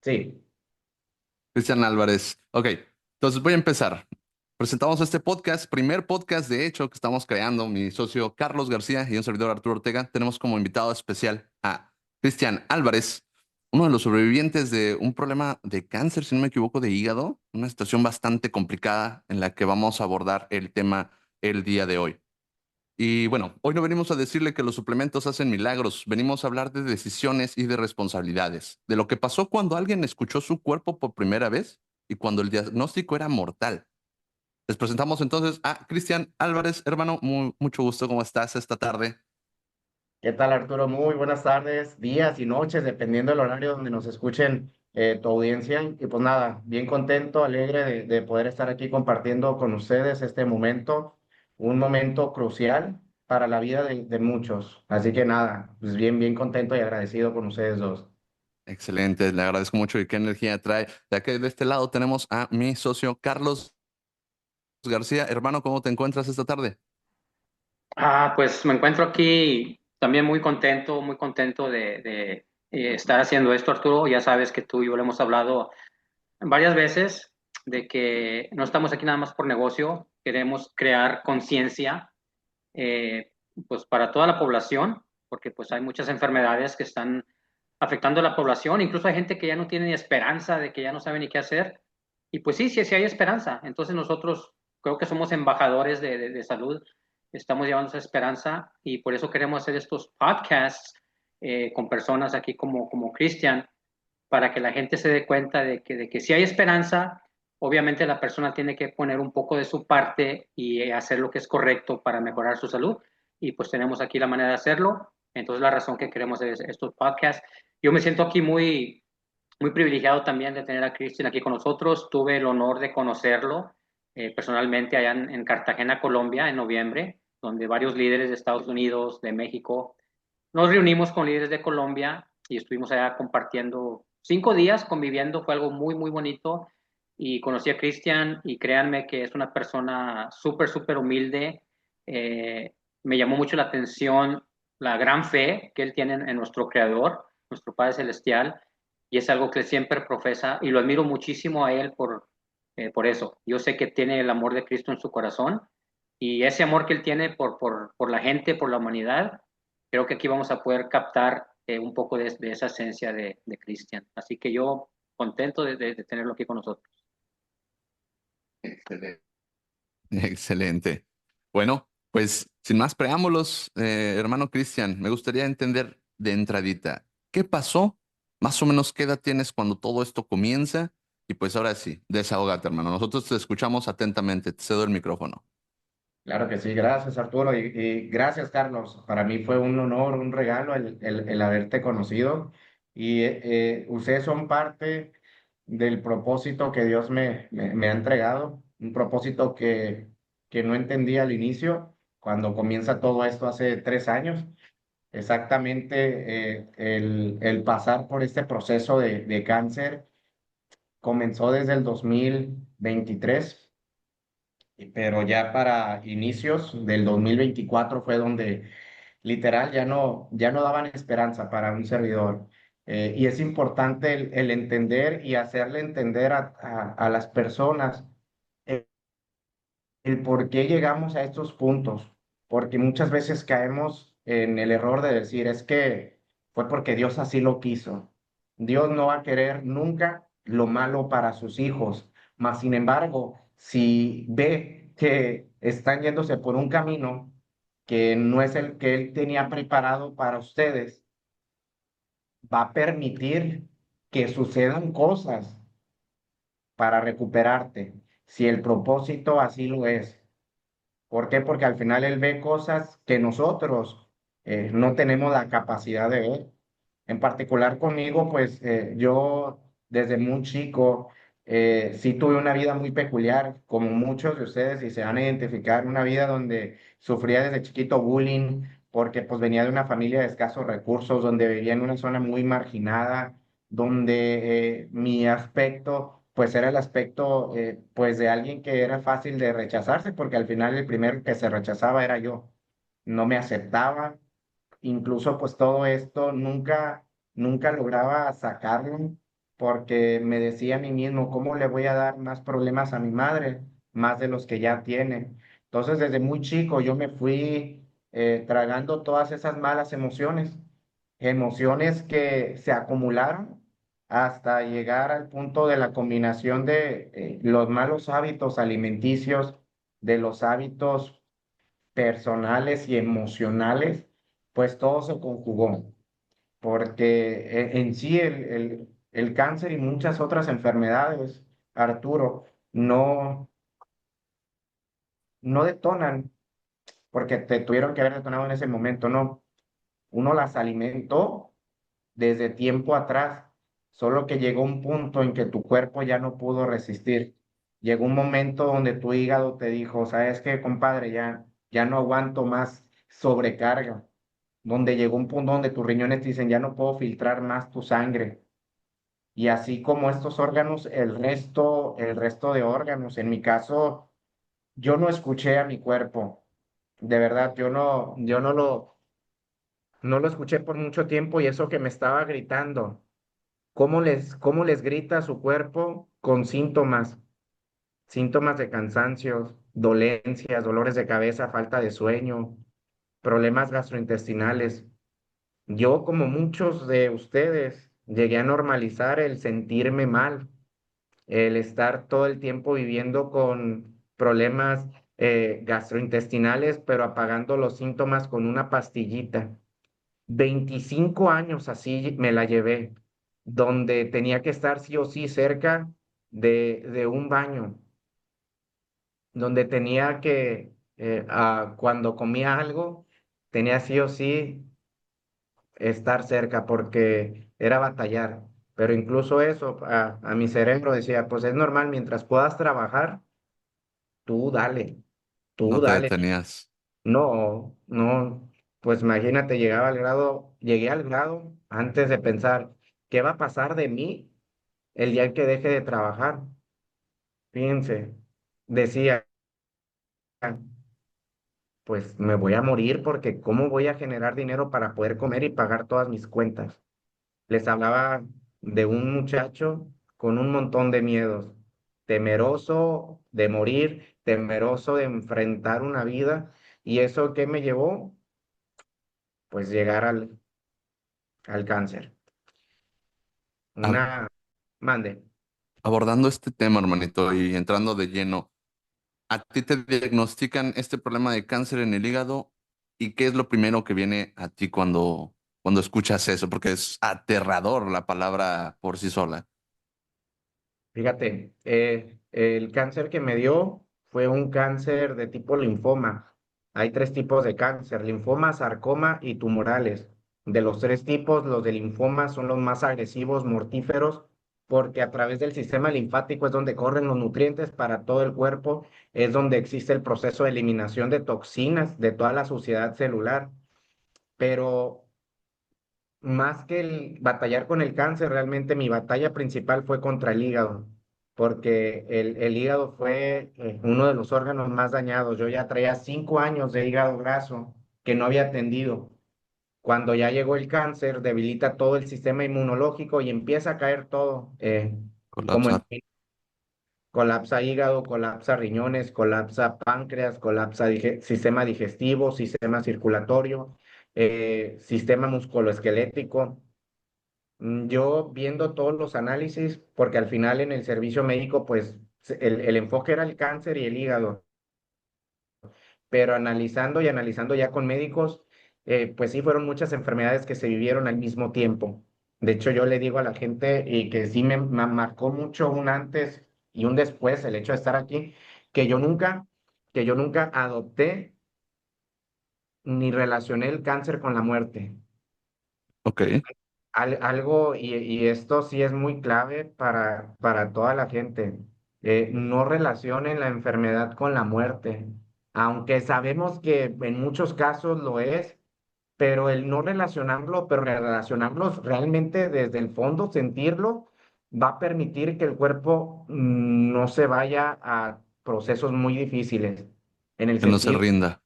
Sí, Cristian Álvarez. Ok, entonces voy a empezar. Presentamos este podcast, primer podcast de hecho que estamos creando, mi socio Carlos García y un servidor Arturo Ortega. Tenemos como invitado especial a Cristian Álvarez, uno de los sobrevivientes de un problema de cáncer, si no me equivoco, de hígado, una situación bastante complicada en la que vamos a abordar el tema el día de hoy. Y bueno, hoy no venimos a decirle que los suplementos hacen milagros, venimos a hablar de decisiones y de responsabilidades, de lo que pasó cuando alguien escuchó su cuerpo por primera vez y cuando el diagnóstico era mortal. Les presentamos entonces a Cristian Álvarez, hermano, mucho gusto, ¿cómo estás esta tarde? ¿qué tal Arturo? Muy buenas tardes, días y noches, dependiendo del horario donde nos escuchen tu audiencia. Y pues nada, bien contento, alegre de poder estar aquí compartiendo con ustedes este momento, un momento crucial para la vida de muchos. Así que nada, pues bien contento y agradecido con ustedes dos. Excelente, le agradezco mucho y qué energía trae. Ya que de este lado tenemos a mi socio Carlos García. Hermano, ¿cómo te encuentras esta tarde? Pues me encuentro aquí también muy contento de estar haciendo esto, Arturo. Ya sabes que tú y yo lo hemos hablado varias veces de que no estamos aquí nada más por negocio, queremos crear conciencia eh, pues para toda la población, porque pues hay muchas enfermedades que están afectando a la población, incluso hay gente que ya no tiene ni esperanza, de que ya no sabe ni qué hacer. Y pues sí hay esperanza. Entonces nosotros creo que somos embajadores de salud, estamos llevando esa esperanza y por eso queremos hacer estos podcasts con personas aquí como Cristian, para que la gente se dé cuenta de que si hay esperanza, obviamente la persona tiene que poner un poco de su parte y hacer lo que es correcto para mejorar su salud. Y pues tenemos aquí la manera de hacerlo. Entonces la razón que queremos hacer estos podcasts. Yo me siento aquí muy privilegiado también de tener a Cristian aquí con nosotros. Tuve el honor de conocerlo personalmente allá en Cartagena, Colombia, en noviembre, donde varios líderes de Estados Unidos, de México, nos reunimos con líderes de Colombia y estuvimos allá compartiendo 5 días, conviviendo. Fue algo muy bonito. Y conocí a Cristian y créanme que es una persona súper humilde. Me llamó mucho la atención la gran fe que él tiene en nuestro Creador, nuestro Padre Celestial, y es algo que él siempre profesa y lo admiro muchísimo a él por eso. Yo sé que tiene el amor de Cristo en su corazón y ese amor que él tiene por la gente, por la humanidad, creo que aquí vamos a poder captar un poco de esa esencia de Cristian. Así que yo contento de tenerlo aquí con nosotros. Excelente. Excelente. Bueno, pues sin más preámbulos, hermano Cristian, me gustaría entender de entradita, ¿qué pasó? Más o menos, ¿qué edad tienes cuando todo esto comienza? Y pues ahora sí, desahógate, hermano. Nosotros te escuchamos atentamente, te cedo el micrófono. Claro que sí, gracias Arturo y gracias Carlos. Para mí fue un honor, un regalo el haberte conocido y ustedes son parte del propósito que Dios me ha entregado, un propósito que no entendí al inicio, cuando comienza todo esto hace 3 años, exactamente el pasar por este proceso de cáncer comenzó desde el 2023, pero ya para inicios del 2024 fue donde literal ya no daban esperanza para un servidor. Y es importante el entender y hacerle entender a las personas el por qué llegamos a estos puntos, porque muchas veces caemos en el error de decir, es que fue porque Dios así lo quiso. Dios no va a querer nunca lo malo para sus hijos, mas sin embargo, si ve que están yéndose por un camino que no es el que Él tenía preparado para ustedes, va a permitir que sucedan cosas para recuperarte, si el propósito así lo es. ¿Por qué? Porque al final él ve cosas que nosotros no tenemos la capacidad de ver. En particular conmigo, pues yo desde muy chico sí tuve una vida muy peculiar, como muchos de ustedes, y se van a identificar, una vida donde sufría desde chiquito bullying, porque pues venía de una familia de escasos recursos, donde vivía en una zona muy marginada, donde mi aspecto pues era el aspecto pues de alguien que era fácil de rechazarse, porque al final el primero que se rechazaba era yo. No me aceptaba, incluso pues todo esto nunca lograba sacarlo, porque me decía a mí mismo, ¿cómo le voy a dar más problemas a mi madre, más de los que ya tiene? Entonces, desde muy chico yo me fui tragando todas esas malas emociones, emociones que se acumularon hasta llegar al punto de la combinación de los malos hábitos alimenticios, de los hábitos personales y emocionales, pues todo se conjugó, porque en sí el cáncer y muchas otras enfermedades, Arturo, no detonan porque te tuvieron que haber detonado en ese momento, no. Uno las alimentó desde tiempo atrás, solo que llegó un punto en que tu cuerpo ya no pudo resistir. Llegó un momento donde tu hígado te dijo, ¿sabes qué, compadre? Ya no aguanto más sobrecarga. Donde llegó un punto donde tus riñones te dicen, ya no puedo filtrar más tu sangre. Y así como estos órganos, el resto de órganos. En mi caso, yo no escuché a mi cuerpo. De verdad, yo no lo escuché por mucho tiempo y eso que me estaba gritando. ¿Cómo les grita su cuerpo con síntomas? Síntomas de cansancio, dolencias, dolores de cabeza, falta de sueño, problemas gastrointestinales. Yo, como muchos de ustedes, llegué a normalizar el sentirme mal, el estar todo el tiempo viviendo con problemas gastrointestinales, pero apagando los síntomas con una pastillita. 25 años así me la llevé, donde tenía que estar sí o sí cerca de un baño, donde tenía que, cuando comía algo, tenía sí o sí estar cerca porque era batallar. Pero incluso eso, a mi cerebro decía, pues es normal, mientras puedas trabajar, tú dale, tú No te dale. detenías. No, no, pues imagínate, llegué al grado antes de pensar, ¿qué va a pasar de mí el día que deje de trabajar? Fíjense, decía, pues me voy a morir porque ¿cómo voy a generar dinero para poder comer y pagar todas mis cuentas? Les hablaba de un muchacho con un montón de miedos, temeroso de morir, temeroso de enfrentar una vida. ¿Y eso qué me llevó? Pues llegar al cáncer. Ab- Una, mande. Abordando este tema, hermanito, y entrando de lleno, ¿a ti te diagnostican este problema de cáncer en el hígado? ¿Y qué es lo primero que viene a ti cuando escuchas eso? Porque es aterrador la palabra por sí sola. Fíjate, el cáncer que me dio fue un cáncer de tipo linfoma. Hay tres tipos de cáncer: linfoma, sarcoma y tumorales. De los tres tipos, los de linfoma son los más agresivos, mortíferos, porque a través del sistema linfático es donde corren los nutrientes para todo el cuerpo, es donde existe el proceso de eliminación de toxinas de toda la suciedad celular. Pero más que el batallar con el cáncer, realmente mi batalla principal fue contra el hígado, porque el hígado fue uno de los órganos más dañados. Yo ya traía 5 años de hígado graso que no había atendido. Cuando ya llegó el cáncer, debilita todo el sistema inmunológico y empieza a caer todo, como en Colapsar. colapsa hígado, colapsa riñones, colapsa páncreas, colapsa sistema digestivo, sistema circulatorio, sistema musculoesquelético. Yo viendo todos los análisis, porque al final en el servicio médico, pues el enfoque era el cáncer y el hígado, pero analizando y analizando ya con médicos, pues sí fueron muchas enfermedades que se vivieron al mismo tiempo. De hecho, yo le digo a la gente y que sí me marcó mucho un antes y un después el hecho de estar aquí, que yo nunca, que yo nunca adopté ni relacioné el cáncer con la muerte. Ok. Algo, y esto sí es muy clave para toda la gente, no relacionen la enfermedad con la muerte, aunque sabemos que en muchos casos lo es, pero el no relacionarlo, pero relacionarlos realmente desde el fondo, sentirlo, va a permitir que el cuerpo no se vaya a procesos muy difíciles, en el Que no se sentido rinda.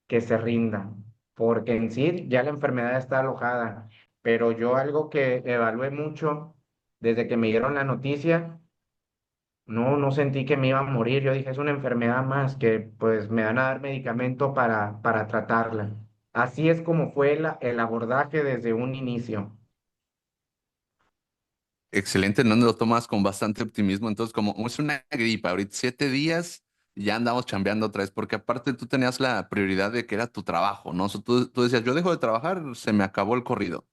que se rinda, porque en sí ya la enfermedad está alojada, pero yo algo que evalué mucho Desde que me dieron la noticia, no sentí que me iba a morir. Yo dije, es una enfermedad más que pues me van a dar medicamento para tratarla. Así es como fue el abordaje desde un inicio. Excelente, no lo tomas con bastante optimismo. Entonces, como es una gripa, ahorita 7 días ya andamos chambeando otra vez, porque aparte tú tenías la prioridad de que era tu trabajo, ¿no? O sea, tú decías, yo dejo de trabajar, se me acabó el corrido.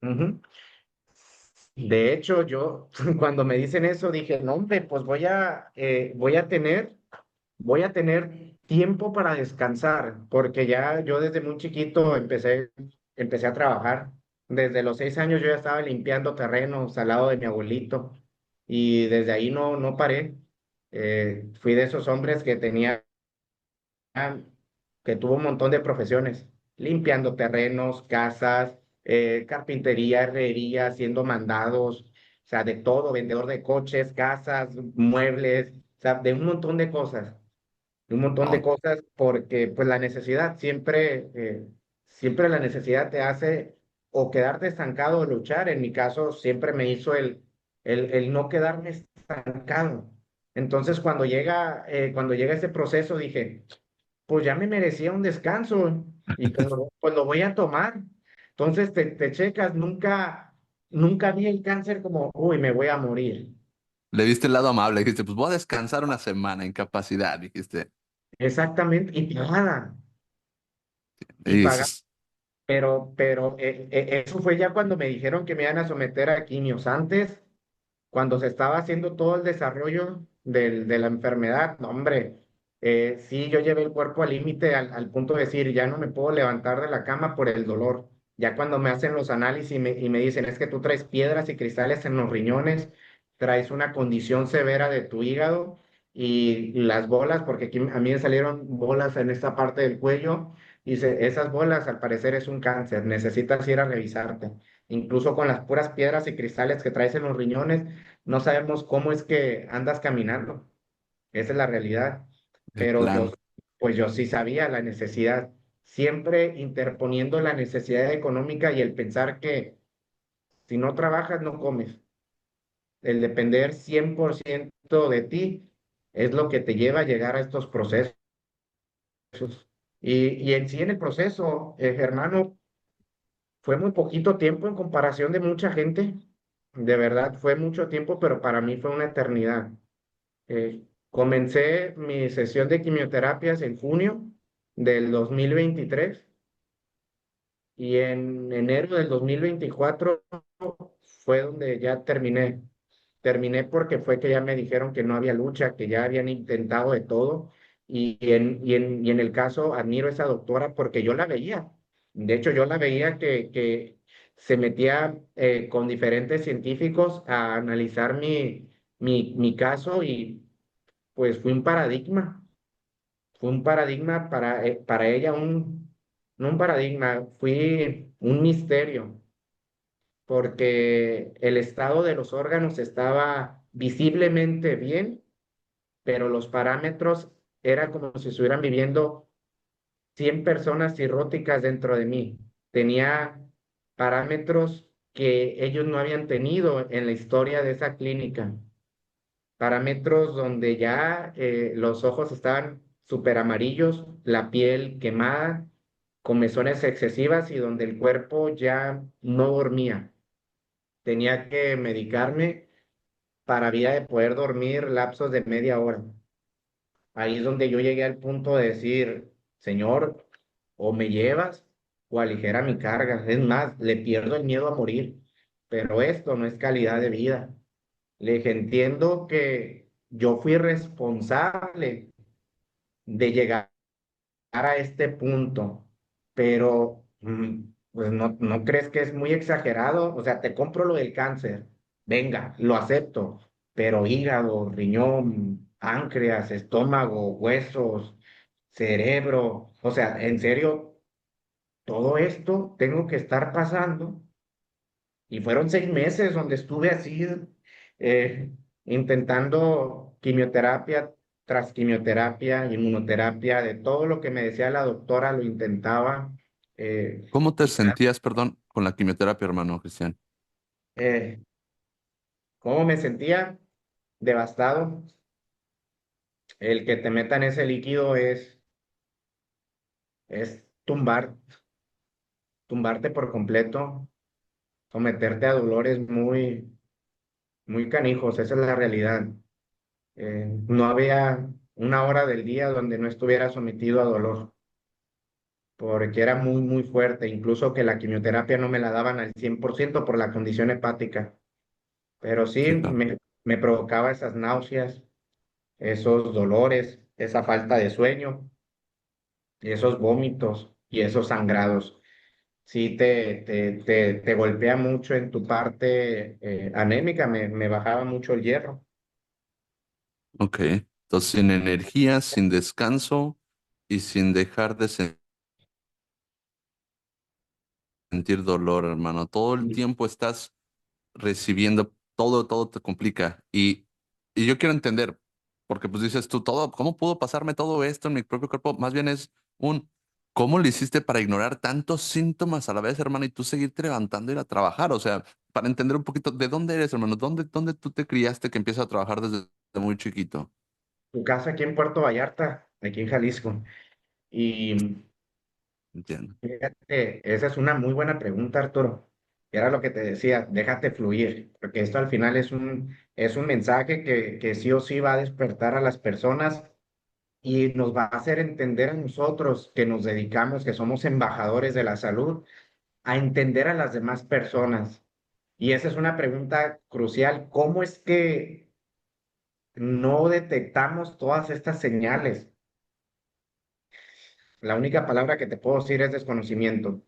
Ujú. De hecho, yo cuando me dicen eso dije, no, hombre, pues voy a tener tiempo para descansar, porque ya yo desde muy chiquito empecé a trabajar. Desde los 6 años yo ya estaba limpiando terrenos al lado de mi abuelito y desde ahí no paré. Fui de esos hombres que tenía que tuvo un montón de profesiones, limpiando terrenos, casas, carpintería, herrería, haciendo mandados, o sea, de todo, vendedor de coches, casas, muebles, o sea, de un montón de un montón de Oh, cosas, porque pues la necesidad siempre la necesidad te hace o quedarte estancado o luchar. En mi caso, siempre me hizo el no quedarme estancado. Entonces, cuando llega ese proceso, dije, pues ya me merecía un descanso y pues lo voy a tomar. Entonces te checas, nunca vi el cáncer como, uy, me voy a morir. le viste el lado amable, dijiste, pues voy a descansar una semana, incapacidad, dijiste. Exactamente, Y y pagada, dices, pero eso fue ya cuando me dijeron que me iban a someter a quimios. Antes, cuando se estaba haciendo todo el desarrollo de la enfermedad, no, hombre, sí, yo llevé el cuerpo al límite, al punto de decir, ya no me puedo levantar de la cama por el dolor. Ya cuando me hacen los análisis y me dicen, es que tú traes piedras y cristales en los riñones, traes una condición severa de tu hígado y las bolas, porque aquí a mí me salieron bolas en esta parte del cuello, dice, esas bolas al parecer es un cáncer, necesitas ir a revisarte. Incluso con las puras piedras y cristales que traes en los riñones, no sabemos cómo es que andas caminando. Esa es la realidad. de Pero plano. pues yo sí sabía la necesidad, siempre interponiendo la necesidad económica y el pensar que si no trabajas, no comes. El depender 100% de ti es lo que te lleva a llegar a estos procesos. Y en sí, en el proceso, hermano, fue muy poquito tiempo en comparación de mucha gente. De verdad, fue mucho tiempo, pero para mí fue una eternidad. Comencé mi sesión de quimioterapias en junio del 2023 y en enero del 2024 fue donde ya terminé. Terminé porque fue que ya me dijeron que no había lucha, que ya habían intentado de todo. Y en el caso admiro a esa doctora porque yo la veía. De hecho, yo la veía que se metía con diferentes científicos a analizar mi caso y pues fue un paradigma para ella, no un paradigma, fui un misterio, porque el estado de los órganos estaba visiblemente bien, pero los parámetros era como si estuvieran viviendo 100 personas cirróticas dentro de mí. Tenía parámetros que ellos no habían tenido en la historia de esa clínica, parámetros donde ya los ojos estaban súper amarillos, la piel quemada, comezones excesivas y donde el cuerpo ya no dormía. Tenía que medicarme para vía de poder dormir lapsos de media hora. Ahí es donde yo llegué al punto de decir, Señor, o me llevas o aligera mi carga. Es más, le pierdo el miedo a morir, pero esto no es calidad de vida. Le dije, entiendo que yo fui responsable de llegar a este punto, pero pues no crees que es muy exagerado. O sea, te compro lo del cáncer, venga, lo acepto, pero hígado, riñón, páncreas, estómago, huesos, cerebro, o sea, en serio, todo esto tengo que estar pasando. Y fueron 6 meses donde estuve así, eh, intentando quimioterapia tras quimioterapia, inmunoterapia, de todo lo que me decía la doctora, lo intentaba. ¿Cómo te Y sentías, perdón, con la quimioterapia, hermano Cristian? eh, ¿Cómo me sentía? Devastado. El que te metan ese líquido es tumbarte por completo, someterte a dolores muy canijos, esa es la realidad. No había una hora del día donde no estuviera sometido a dolor, porque era muy fuerte, incluso que la quimioterapia no me la daban al 100% por la condición hepática, pero sí Sí, claro. me provocaba esas náuseas, esos dolores, esa falta de sueño, esos vómitos y esos sangrados. Sí te golpea mucho en tu parte anémica, me bajaba mucho el hierro. Ok. Entonces, sin energía, sin descanso y sin dejar de sentir dolor, hermano. Todo el tiempo estás recibiendo, todo te complica. Y yo quiero entender, porque pues dices tú, todo, ¿cómo pudo pasarme todo esto en mi propio cuerpo? Más bien es ¿cómo le hiciste para ignorar tantos síntomas a la vez, hermano, y tú seguirte levantando y ir a trabajar? O sea, para entender un poquito, ¿de dónde eres, hermano? ¿Dónde tú te criaste que empiezas a trabajar desde muy chiquito? Tu casa aquí en Puerto Vallarta, aquí en Jalisco. Y Entiendo. fíjate, esa es una muy buena pregunta, Arturo. Era lo que te decía, déjate fluir, porque esto al final es un mensaje que sí o sí va a despertar a las personas y nos va a hacer entender a nosotros que nos dedicamos, que somos embajadores de la salud, a entender a las demás personas. Y esa es una pregunta crucial. ¿Cómo es que no detectamos todas estas señales? La única palabra que te puedo decir es desconocimiento.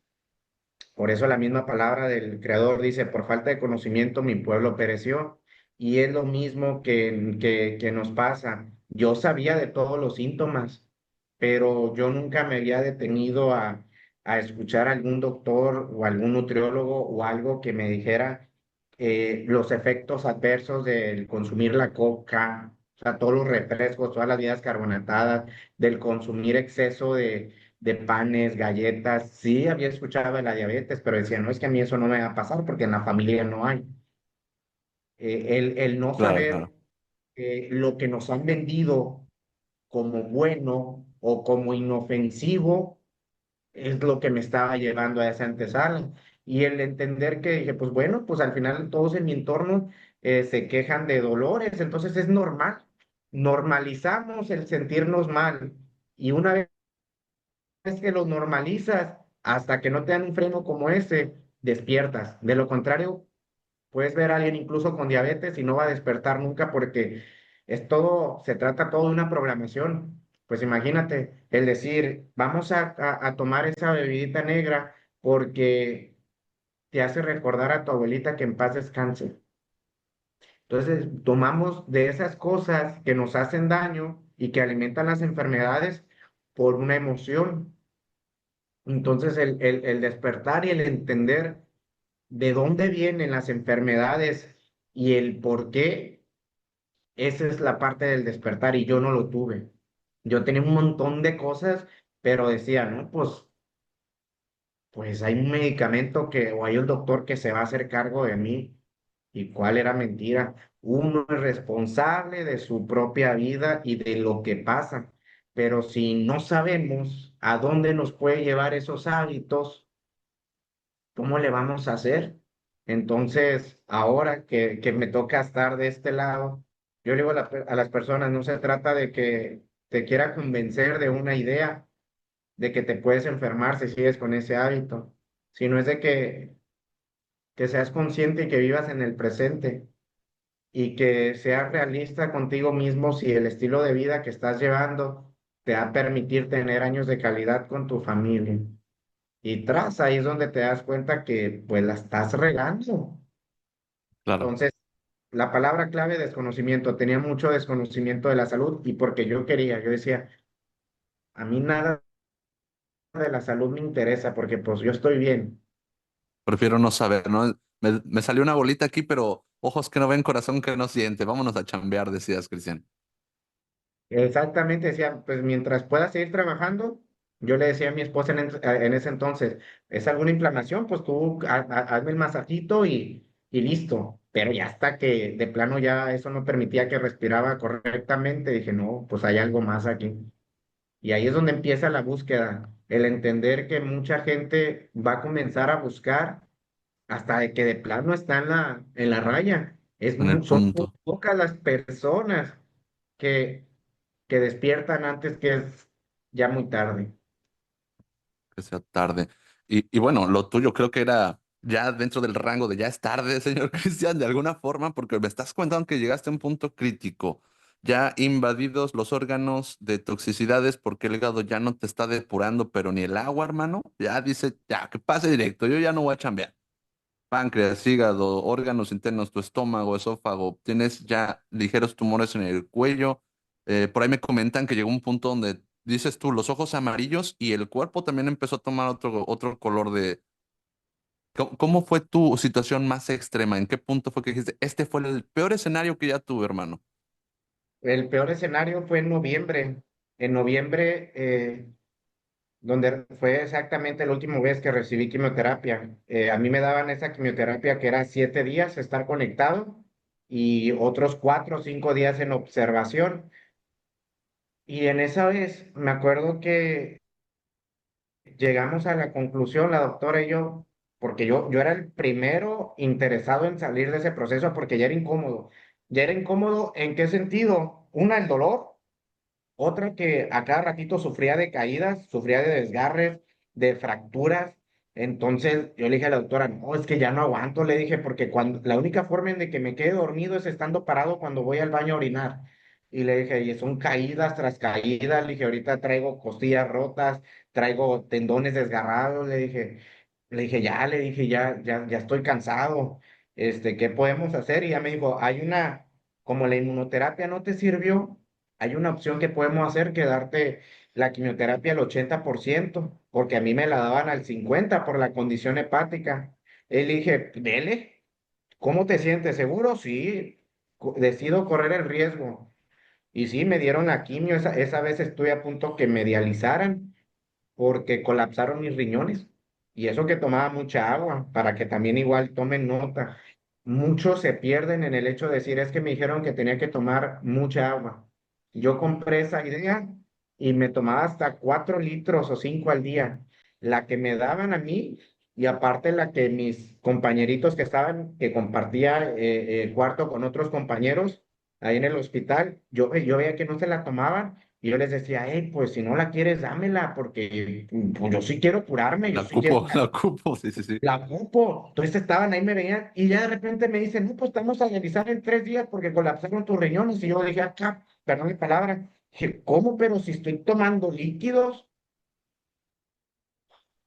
Por eso la misma palabra del Creador dice, por falta de conocimiento mi pueblo pereció. Y es lo mismo que nos pasa. Yo sabía de todos los síntomas, pero yo nunca me había detenido a escuchar a algún doctor o algún nutriólogo o algo que me dijera los efectos adversos del consumir la coca, o sea, todos los refrescos, todas las bebidas carbonatadas, del consumir exceso de panes, galletas. Sí, había escuchado de la diabetes, pero decía, no es que a mí eso no me va a pasar porque en la familia no hay. El no Claro, saber claro. lo que nos han vendido como bueno o como inofensivo es lo que me estaba llevando a esa antesala. Y el entender que dije, pues bueno, pues al final todos en mi entorno se quejan de dolores, entonces es normal. Normalizamos el sentirnos mal. Y una vez que lo normalizas, hasta que no te dan un freno como ese, despiertas. De lo contrario, puedes ver a alguien incluso con diabetes y no va a despertar nunca porque es todo, se trata todo de una programación. Pues imagínate el decir, vamos a tomar esa bebidita negra porque te hace recordar a tu abuelita que en paz descanse. Entonces, tomamos de esas cosas que nos hacen daño y que alimentan las enfermedades por una emoción. Entonces, el despertar y el entender de dónde vienen las enfermedades y el por qué, esa es la parte del despertar y yo no lo tuve. Yo tenía un montón de cosas, pero decía, no, pues hay un medicamento que, o hay un doctor que se va a hacer cargo de mí. ¿Y cuál era mentira? Uno es responsable de su propia vida y de lo que pasa, pero si no sabemos a dónde nos puede llevar esos hábitos, ¿cómo le vamos a hacer? Entonces, ahora que me toca estar de este lado, yo le digo a las personas, no se trata de que te quiera convencer de una idea, de que te puedes enfermar si sigues con ese hábito, sino es de que seas consciente y que vivas en el presente y que seas realista contigo mismo si el estilo de vida que estás llevando te va a permitir tener años de calidad con tu familia. Y tras ahí es donde te das cuenta que pues la estás regando. Claro. Entonces, la palabra clave desconocimiento, tenía mucho desconocimiento de la salud y porque yo quería, yo decía, a mí nada de la salud me interesa porque pues yo estoy bien. Prefiero no saber, ¿no? Me salió una bolita aquí, pero ojos que no ven, corazón que no siente. Vámonos a chambear, decías, Cristian. Exactamente, decía, pues mientras pueda seguir trabajando, yo le decía a mi esposa en ese entonces, ¿es alguna inflamación? Pues tú hazme el masajito y listo. Pero ya hasta que de plano ya eso no permitía que respiraba correctamente, dije, no, pues hay algo más aquí. Y ahí es donde empieza la búsqueda, el entender que mucha gente va a comenzar a buscar hasta de que de plano está en la raya. En el Son muy punto. pocas las personas que, que despiertan antes que es ya muy tarde. Que sea tarde. Y bueno, lo tuyo creo que era ya dentro del rango de ya es tarde, señor Cristian, de alguna forma, porque me estás contando que llegaste a un punto crítico, ya invadidos los órganos de toxicidades porque el hígado ya no te está depurando, pero ni el agua, hermano, ya dice, ya, que pase directo, yo ya no voy a chambear. Páncreas, hígado, órganos internos, tu estómago, esófago, tienes ya ligeros tumores en el cuello. Por ahí me comentan que llegó un punto donde dices tú, los ojos amarillos y el cuerpo también empezó a tomar otro color de... ¿Cómo fue tu situación más extrema? ¿En qué punto fue que dijiste, este fue el peor escenario que ya tuve, hermano? El peor escenario fue en noviembre. En noviembre, donde fue exactamente la última vez que recibí quimioterapia. A mí me daban esa quimioterapia que era 7 días estar conectado y otros 4 o 5 días en observación. Y en esa vez me acuerdo que llegamos a la conclusión, la doctora y yo, porque yo era el primero interesado en salir de ese proceso porque ya era incómodo. Ya era incómodo, ¿en qué sentido? Una, el dolor. Otra que a cada ratito sufría de caídas, sufría de desgarres, de fracturas. Entonces yo le dije a la doctora, no, es que ya no aguanto, le dije, porque la única forma en de que me quede dormido es estando parado cuando voy al baño a orinar. Y le dije, y son caídas tras caídas, le dije, ahorita traigo costillas rotas, traigo tendones desgarrados, le dije, ya, ya estoy cansado, ¿qué podemos hacer? Y ya me dijo, como la inmunoterapia no te sirvió, hay una opción que podemos hacer que darte la quimioterapia al 80%, porque a mí me la daban al 50% por la condición hepática. Y le dije, dele, ¿cómo te sientes? ¿Seguro? Sí, decido correr el riesgo. Y sí, me dieron la quimio, esa vez estuve a punto que me dializaran porque colapsaron mis riñones. Y eso que tomaba mucha agua, para que también igual tomen nota. Muchos se pierden en el hecho de decir, es que me dijeron que tenía que tomar mucha agua. Yo compré esa idea y me tomaba hasta 4 litros o 5 al día. La que me daban a mí y aparte la que mis compañeritos que compartía el cuarto con otros compañeros ahí en el hospital, yo veía que no se la tomaban y yo les decía, hey, pues si no la quieres, dámela, porque pues, yo sí quiero curarme, yo La sí quiero, cupo, la cupo, sí, sí, sí. la ocupo. Entonces estaban ahí, me veían, y ya de repente me dicen, no, pues estamos a realizar en 3 días porque colapsaron tus riñones. Y yo dije, acá, perdón mi palabra, dije, ¿cómo? Pero si estoy tomando líquidos.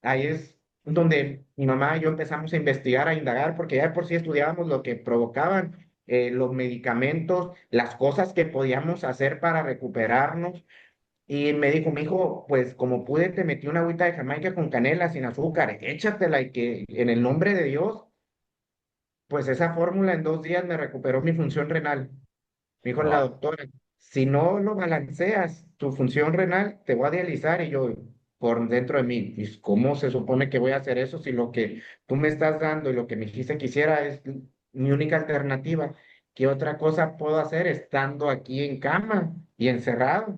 Ahí es donde mi mamá y yo empezamos a investigar, a indagar, porque ya de por sí estudiábamos lo que provocaban los medicamentos, las cosas que podíamos hacer para recuperarnos. Y me dijo, mi hijo, pues como pude, te metí una agüita de Jamaica con canela, sin azúcar, échatela y que en el nombre de Dios, pues esa fórmula en 2 días me recuperó mi función renal. Me dijo la Wow. doctora, si no lo balanceas, tu función renal, te voy a dializar. Y yo, por dentro de mí, pues, ¿cómo se supone que voy a hacer eso si lo que tú me estás dando y lo que me dijiste que hiciera es mi única alternativa? ¿Qué otra cosa puedo hacer estando aquí en cama y encerrado?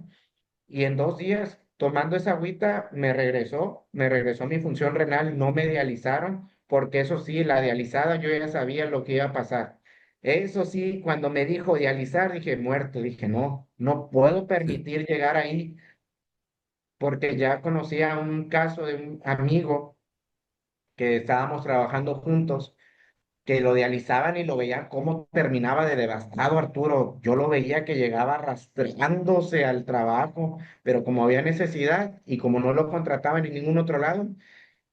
Y en 2 días, tomando esa agüita, me regresó mi función renal, no me dializaron, porque eso sí, la dializada yo ya sabía lo que iba a pasar. Eso sí, cuando me dijo dializar, dije muerto, dije no, no puedo Sí. permitir llegar ahí, porque ya conocía un caso de un amigo que estábamos trabajando juntos que lo dializaban y lo veía cómo terminaba de devastado Arturo. Yo lo veía que llegaba arrastrándose al trabajo, pero como había necesidad y como no lo contrataban en ningún otro lado,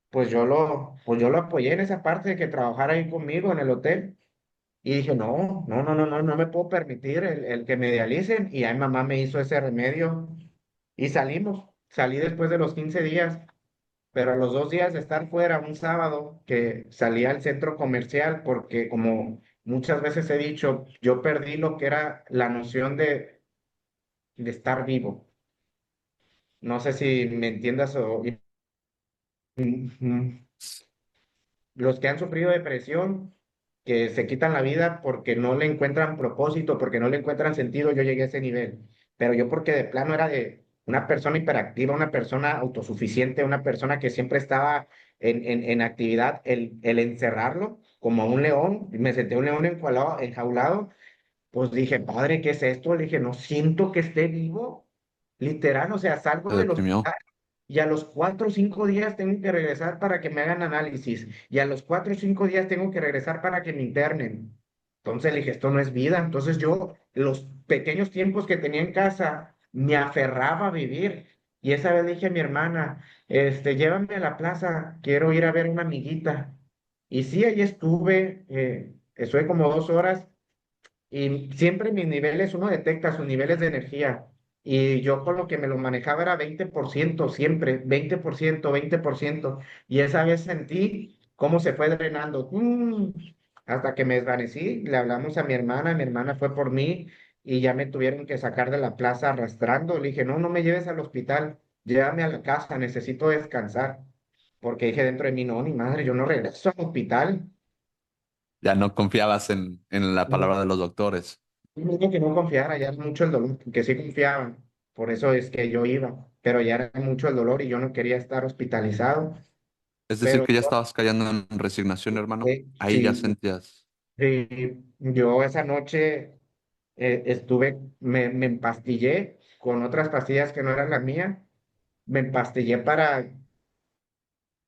pues yo lo apoyé en esa parte de que trabajara ahí conmigo en el hotel. Y dije, no, no, no, no, no, no me puedo permitir el que me dialicen. Y ahí mamá me hizo ese remedio y salí después de los 15 días. Pero a los 2 días de estar fuera, un sábado, que salí al centro comercial, porque como muchas veces he dicho, yo perdí lo que era la noción de estar vivo. No sé si me entiendas mm, los que han sufrido depresión, que se quitan la vida porque no le encuentran propósito, porque no le encuentran sentido, yo llegué a ese nivel. Pero yo porque de plano era de una persona hiperactiva, una persona autosuficiente, una persona que siempre estaba en actividad, el encerrarlo como a un león, me senté un león enjaulado, pues dije, padre, ¿qué es esto? Le dije, no siento que esté vivo, literal, o sea, salgo ¿Te del deprimió? hospital y a los 4 o 5 días tengo que regresar para que me hagan análisis y a los 4 o 5 días tengo que regresar para que me internen. Entonces le dije, esto no es vida. Entonces yo, los pequeños tiempos que tenía en casa, me aferraba a vivir. Y esa vez le dije a mi hermana, llévame a la plaza, quiero ir a ver una amiguita. Y sí, ahí estuve como 2 horas y siempre mis niveles, uno detecta sus niveles de energía. Y yo con lo que me lo manejaba era 20% siempre, 20%. Y esa vez sentí cómo se fue drenando, hasta que me desvanecí. Le hablamos a mi hermana fue por mí y ya me tuvieron que sacar de la plaza arrastrando. Le dije, no, no me lleves al hospital, llévame a la casa, necesito descansar. Porque dije dentro de mí, no, ni madre, yo no regreso al hospital. Ya no confiabas en la palabra de los doctores. No digo que no confiara, ya era mucho el dolor, que sí confiaban, por eso es que yo iba, pero ya era mucho el dolor y yo no quería estar hospitalizado, Es decir, pero que ya estabas cayendo en resignación, hermano. Ahí ya sí, sentías. sí, yo esa noche me empastillé con otras pastillas que no eran las mías, me empastillé para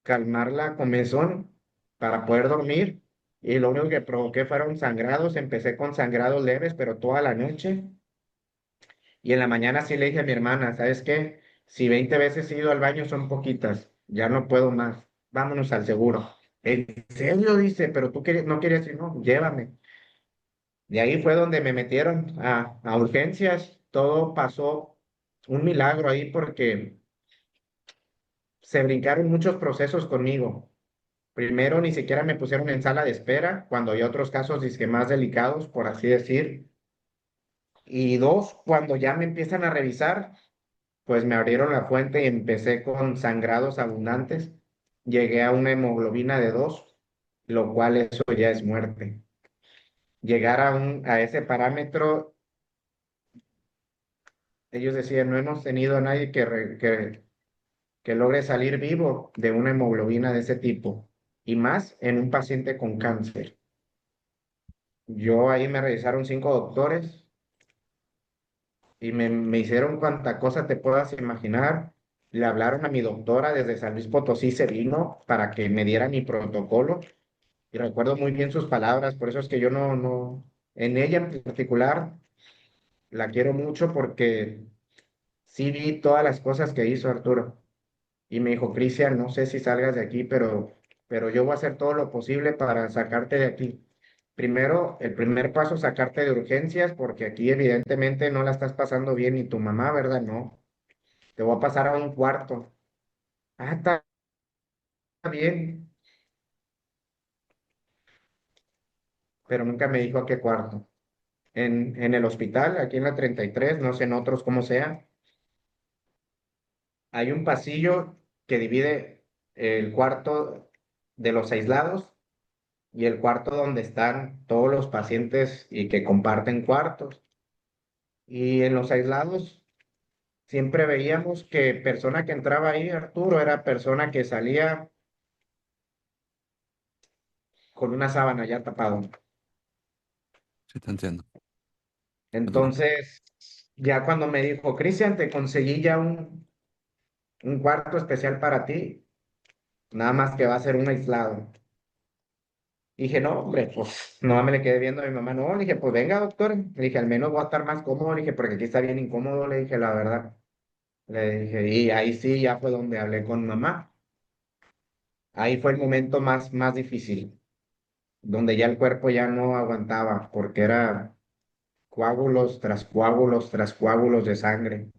calmar la comezón, para poder dormir, y lo único que provoqué fueron sangrados, empecé con sangrados leves, pero toda la noche. Y en la mañana sí le dije a mi hermana, ¿sabes qué? Si 20 veces he ido al baño son poquitas, ya no puedo más, vámonos al seguro. ¿En serio? Dice, pero tú no querías ir, no, llévame. De ahí fue donde me metieron a urgencias, todo pasó un milagro ahí porque se brincaron muchos procesos conmigo. Primero, ni siquiera me pusieron en sala de espera, cuando hay otros casos dizque más delicados, por así decir. Y dos, cuando ya me empiezan a revisar, pues me abrieron la fuente y empecé con sangrados abundantes. Llegué a una hemoglobina de 2, lo cual eso ya es muerte. Llegar a ese parámetro, ellos decían, no hemos tenido a nadie que logre salir vivo de una hemoglobina de ese tipo, y más en un paciente con cáncer. Yo ahí me revisaron 5 doctores y me hicieron cuanta cosa te puedas imaginar. Le hablaron a mi doctora desde San Luis Potosí, se vino para que me diera mi protocolo y recuerdo muy bien sus palabras, por eso es que yo en ella en particular la quiero mucho porque sí vi todas las cosas que hizo Arturo y me dijo, Cristian, no sé si salgas de aquí, pero yo voy a hacer todo lo posible para sacarte de aquí. Primero, el primer paso, sacarte de urgencias, porque aquí evidentemente no la estás pasando bien ni tu mamá, ¿verdad? No, te voy a pasar a un cuarto. Ah, está bien, pero nunca me dijo a qué cuarto. En el hospital, aquí en la 33, no sé en otros cómo sea, hay un pasillo que divide el cuarto de los aislados y el cuarto donde están todos los pacientes y que comparten cuartos. Y en los aislados siempre veíamos que persona que entraba ahí, Arturo, era persona que salía con una sábana ya tapado. Sí, te entiendo. Es duro. Entonces, ya cuando me dijo, Cristian, te conseguí ya un cuarto especial para ti, nada más que va a ser un aislado. Dije, no, hombre, pues no me le quedé viendo a mi mamá. No, le dije, pues venga, doctor. Le dije, al menos voy a estar más cómodo. Le dije, porque aquí está bien incómodo. Le dije, la verdad. Le dije, y ahí sí ya fue donde hablé con mamá. Ahí fue el momento más difícil, donde ya el cuerpo ya no aguantaba, porque era coágulos tras coágulos tras coágulos de sangre.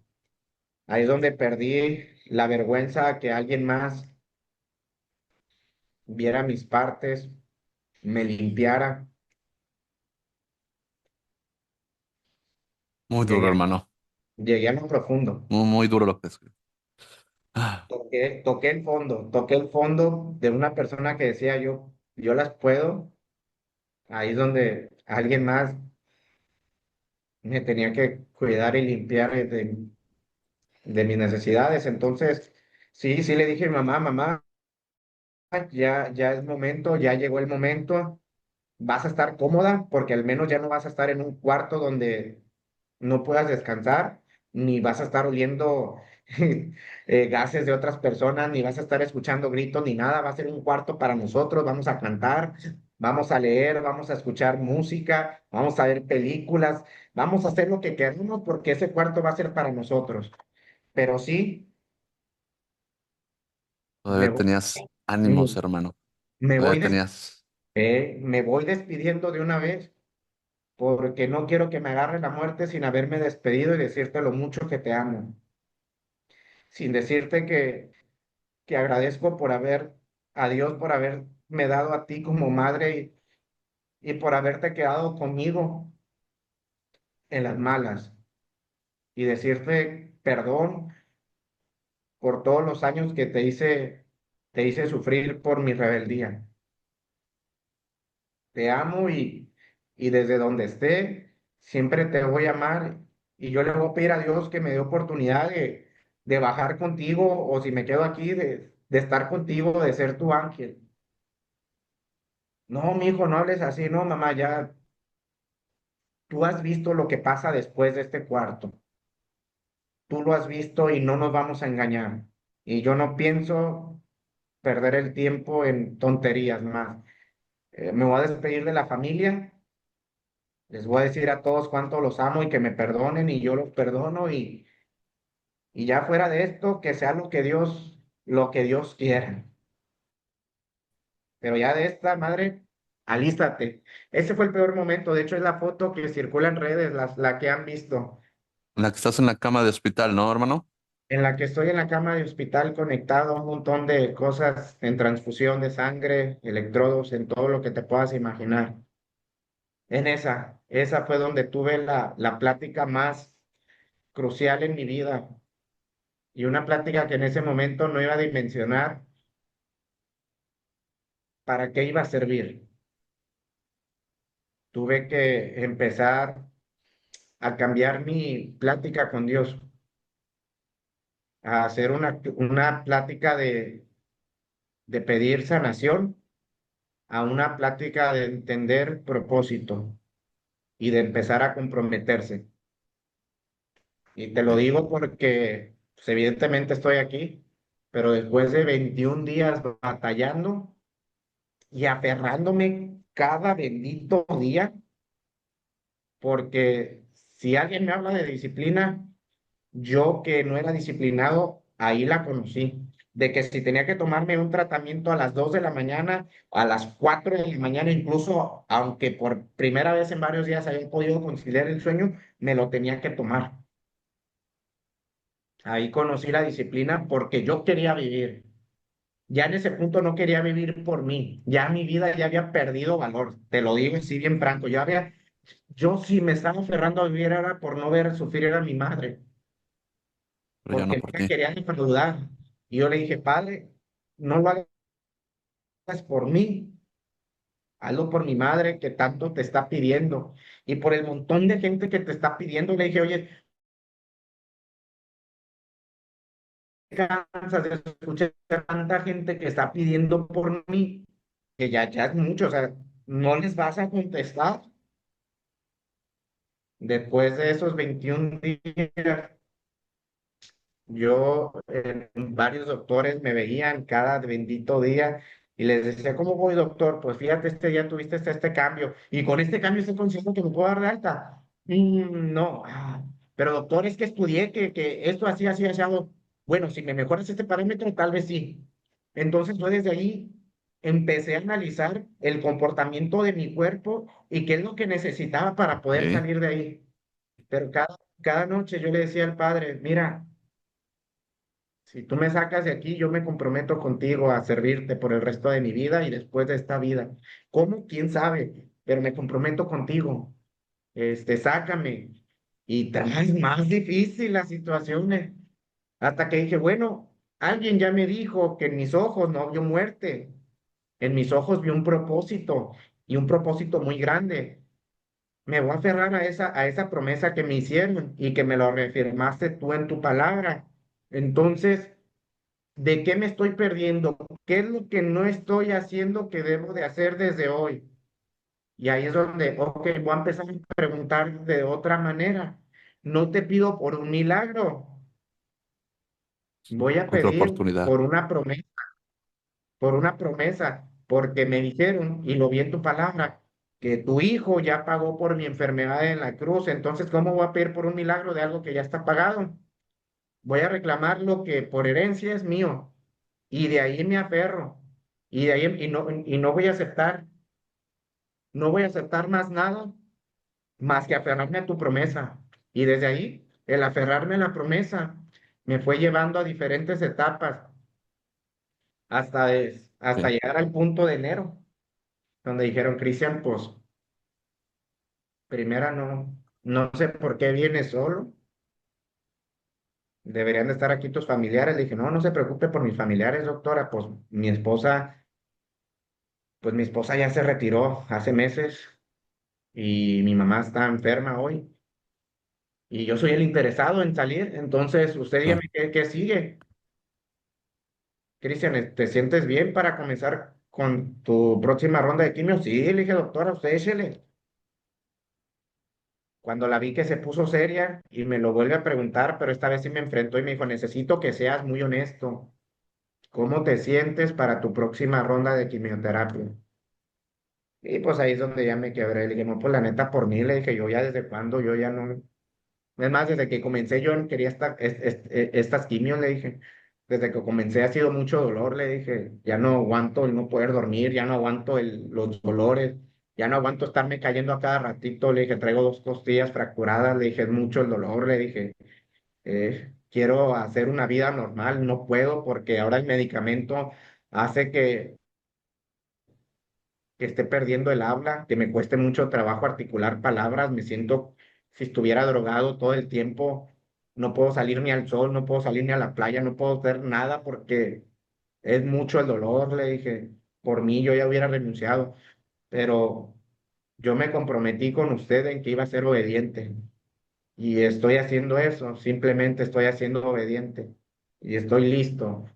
Ahí es donde perdí la vergüenza que alguien más viera mis partes, me limpiara. Muy duro, Llegué, hermano. llegué a lo profundo. Muy, muy duro lo que es. Ah, Toqué el fondo de una persona que decía yo las puedo, ahí es donde alguien más me tenía que cuidar y limpiar de mis necesidades. Entonces, sí, sí le dije a mi mamá, mamá, ya es momento, ya llegó el momento, vas a estar cómoda porque al menos ya no vas a estar en un cuarto donde no puedas descansar, ni vas a estar oliendo gases de otras personas, ni vas a estar escuchando gritos, ni nada. Va a ser un cuarto para nosotros, vamos a cantar, vamos a leer, vamos a escuchar música, vamos a ver películas, vamos a hacer lo que queramos porque ese cuarto va a ser para nosotros. Pero sí, me Todavía voy, tenías ánimos, hermano. me Todavía voy, tenías. me voy despidiendo de una vez porque no quiero que me agarre la muerte sin haberme despedido y decirte lo mucho que te amo, sin decirte que agradezco por haber, a Dios por haberme dado a ti como madre y por haberte quedado conmigo en las malas y decirte perdón por todos los años que te hice sufrir por mi rebeldía. Te amo y desde donde esté, siempre te voy a amar y yo le voy a pedir a Dios que me dé oportunidad de bajar contigo o si me quedo aquí, de estar contigo, de ser tu ángel. No, mi hijo, no hables así, no, mamá, ya tú has visto lo que pasa después de este cuarto. Tú lo has visto y no nos vamos a engañar. Y yo no pienso perder el tiempo en tonterías más. Me voy a despedir de la familia. Les voy a decir a todos cuánto los amo y que me perdonen y yo los perdono y ya fuera de esto, que sea lo que Dios quiera. Pero ya de esta, madre, alístate. Ese fue el peor momento. De hecho, es la foto que circula en redes, la que han visto. En la que estás en la cama de hospital, ¿no, hermano? En la que estoy en la cama de hospital conectado a un montón de cosas en transfusión de sangre, electrodos, en todo lo que te puedas imaginar. Esa fue donde tuve la plática más crucial en mi vida y una plática que en ese momento no iba a dimensionar para qué iba a servir. Tuve que empezar a cambiar mi plática con Dios, a hacer una plática de pedir sanación, a una plática de entender propósito y de empezar a comprometerse. Y te lo Sí. digo porque pues, evidentemente estoy aquí, pero después de 21 días batallando y aferrándome cada bendito día, porque si alguien me habla de disciplina, yo que no era disciplinado, ahí la conocí. De que si tenía que tomarme un tratamiento a las 2 de la mañana, a las 4 de la mañana, incluso aunque por primera vez en varios días había podido conciliar el sueño, me lo tenía que tomar. Ahí conocí la disciplina porque yo quería vivir. Ya en ese punto no quería vivir por mí. Ya mi vida ya había perdido valor. Te lo digo así bien franco. Yo si me estaba aferrando a vivir era por no ver sufrir a mi madre, Pero ya no porque no por la ti. quería defraudar. Y yo le dije, padre, no lo hagas por mí, hazlo por mi madre que tanto te está pidiendo. Y por el montón de gente que te está pidiendo, le dije, oye, cansas de escuchar tanta gente que está pidiendo por mí, que ya es mucho, o sea, no les vas a contestar. Después de esos 21 días, varios doctores me veían cada bendito día y les decía, ¿cómo voy, doctor? Pues fíjate, este día tuviste este cambio y con este cambio estoy consciente que me puedo dar de alta. No, pero doctor, es que estudié que esto así, así. Bueno, si me mejoras este parámetro, tal vez sí. Entonces yo desde ahí empecé a analizar el comportamiento de mi cuerpo y qué es lo que necesitaba para poder Sí. salir de ahí. Pero cada noche yo le decía al padre, mira, si tú me sacas de aquí, yo me comprometo contigo a servirte por el resto de mi vida y después de esta vida. ¿Cómo? ¿Quién sabe? Pero me comprometo contigo. Sácame. Y traes más difícil las situaciones. Hasta que dije, bueno, alguien ya me dijo que en mis ojos no vio muerte, en mis ojos vio un propósito. y un propósito muy grande. Me voy a aferrar a esa promesa que me hicieron y que me lo reafirmaste tú en tu palabra. Entonces, ¿de qué me estoy perdiendo? ¿Qué es lo que no estoy haciendo que debo de hacer desde hoy? Y ahí es donde, ok, voy a empezar a preguntar de otra manera. No te pido por un milagro, voy a Otra pedir oportunidad. por una promesa, porque me dijeron, y lo vi en tu palabra, que tu hijo ya pagó por mi enfermedad en la cruz. Entonces, ¿cómo voy a pedir por un milagro de algo que ya está pagado? Voy a reclamar lo que por herencia es mío, y de ahí me aferro, y de ahí, y no voy a aceptar, no voy a aceptar más nada más que aferrarme a tu promesa. Y desde ahí, el aferrarme a la promesa me fue llevando a diferentes etapas hasta Sí. llegar al punto de enero, donde dijeron, Cristian, pues primera no sé por qué vienes solo, deberían de estar aquí tus familiares. Le dije, no, no se preocupe por mis familiares, doctora, pues mi esposa ya se retiró hace meses y mi mamá está enferma hoy. Y yo soy el interesado en salir, entonces usted dígame Claro. qué sigue. Cristian, ¿te sientes bien para comenzar con tu próxima ronda de quimio? Sí, le dije, doctora, usted échele. Cuando la vi que se puso seria y me lo vuelve a preguntar, pero esta vez sí me enfrentó y me dijo, necesito que seas muy honesto. ¿Cómo te sientes para tu próxima ronda de quimioterapia? Y pues ahí es donde ya me quebré. Le dije, no, pues la neta por mí, le dije, yo ya desde cuándo, yo ya no. Es más, desde que comencé yo no quería estas quimios, le dije. Desde que comencé ha sido mucho dolor, le dije. Ya no aguanto el no poder dormir, ya no aguanto los dolores, ya no aguanto estarme cayendo a cada ratito. Le dije, traigo dos costillas fracturadas, le dije, es mucho el dolor, le dije. Quiero hacer una vida normal, no puedo porque ahora el medicamento hace que esté perdiendo el habla, que me cueste mucho trabajo articular palabras, me siento si estuviera drogado todo el tiempo, no puedo salir ni al sol, no puedo salir ni a la playa, no puedo hacer nada porque es mucho el dolor, le dije, por mí yo ya hubiera renunciado, pero yo me comprometí con usted en que iba a ser obediente y estoy haciendo eso, simplemente estoy haciendo obediente y estoy listo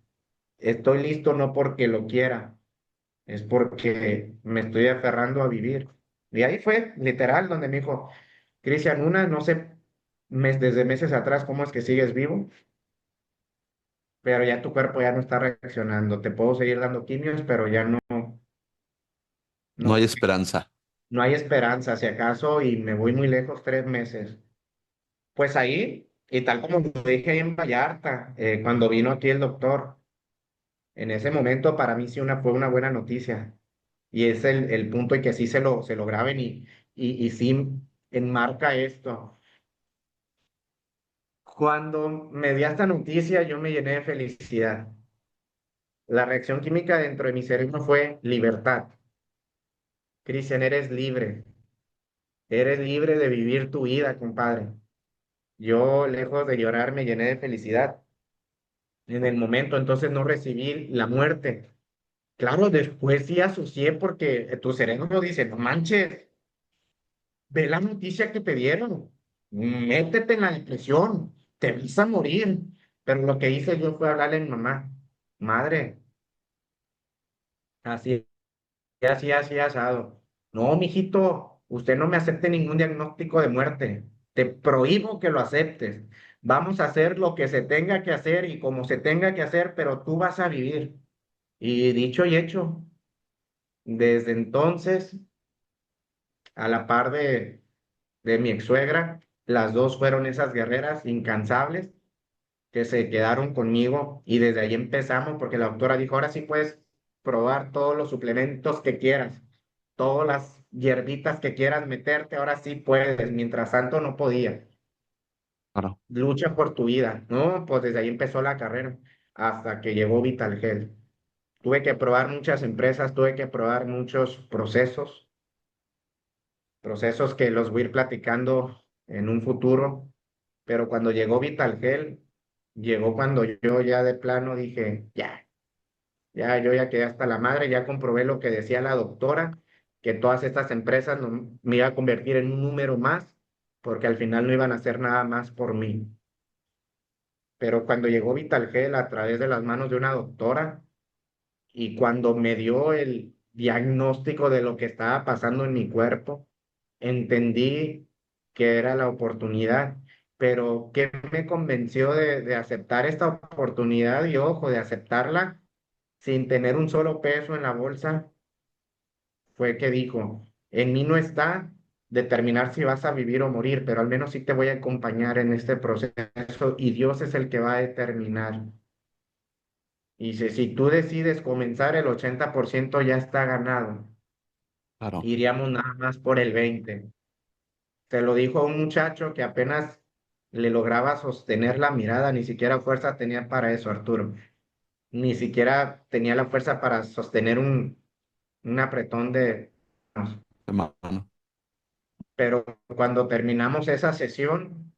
no porque lo quiera, es porque me estoy aferrando a vivir. Y ahí fue, literal, donde me dijo, Cristian, no sé, desde meses atrás, cómo es que sigues vivo, pero ya tu cuerpo ya no está reaccionando. Te puedo seguir dando quimios, pero ya No no, hay esperanza. no hay esperanza, si acaso, y me voy muy lejos 3 meses. Pues ahí, y tal como lo dije ahí en Vallarta, cuando vino aquí el doctor, en ese momento para mí sí fue una buena noticia. Y es el punto y que sí se lo graben y sí enmarca esto. Cuando me di esta noticia, yo me llené de felicidad. La reacción química dentro de mi cerebro fue libertad. Cristian, eres libre de vivir tu vida, compadre. Yo, lejos de llorar, me llené de felicidad. En el momento, entonces no recibí la muerte. Claro, después sí asocié porque tu cerebro dice, no manches, ve la noticia que te dieron, métete en la depresión, te vas a morir. Pero lo que hice yo fue hablarle a mi mamá, madre, así, así, asado. No, mijito, usted no me acepte ningún diagnóstico de muerte. Te prohíbo que lo aceptes. Vamos a hacer lo que se tenga que hacer y como se tenga que hacer, pero tú vas a vivir. Y dicho y hecho, desde entonces, a la par de mi ex suegra, las dos fueron esas guerreras incansables que se quedaron conmigo y desde ahí empezamos porque la doctora dijo, ahora sí puedes probar todos los suplementos que quieras, todas las hierbitas que quieras meterte, ahora sí puedes, mientras tanto no podía. Claro. Lucha por tu vida, ¿no? Pues desde ahí empezó la carrera hasta que llegó Vitalgel. Tuve que probar muchas empresas, tuve que probar muchos procesos que los voy a ir platicando en un futuro, pero cuando llegó Vitalgel, llegó cuando yo ya de plano dije, ya, yo ya quedé hasta la madre, ya comprobé lo que decía la doctora que todas estas empresas me iba a convertir en un número más, porque al final no iban a hacer nada más por mí. Pero cuando llegó Vitalgel a través de las manos de una doctora y cuando me dio el diagnóstico de lo que estaba pasando en mi cuerpo, entendí que era la oportunidad. Pero ¿qué me convenció de aceptar esta oportunidad? Y ojo, de aceptarla sin tener un solo peso en la bolsa, fue que dijo, en mí no está determinar si vas a vivir o morir, pero al menos sí te voy a acompañar en este proceso y Dios es el que va a determinar. Y si tú decides comenzar, el 80% ya está ganado. Claro. Iríamos nada más por el 20. Se lo dijo a un muchacho que apenas le lograba sostener la mirada, ni siquiera fuerza tenía para eso, Arturo. Ni siquiera tenía la fuerza para sostener un apretón de... Hermano. Pero cuando terminamos esa sesión,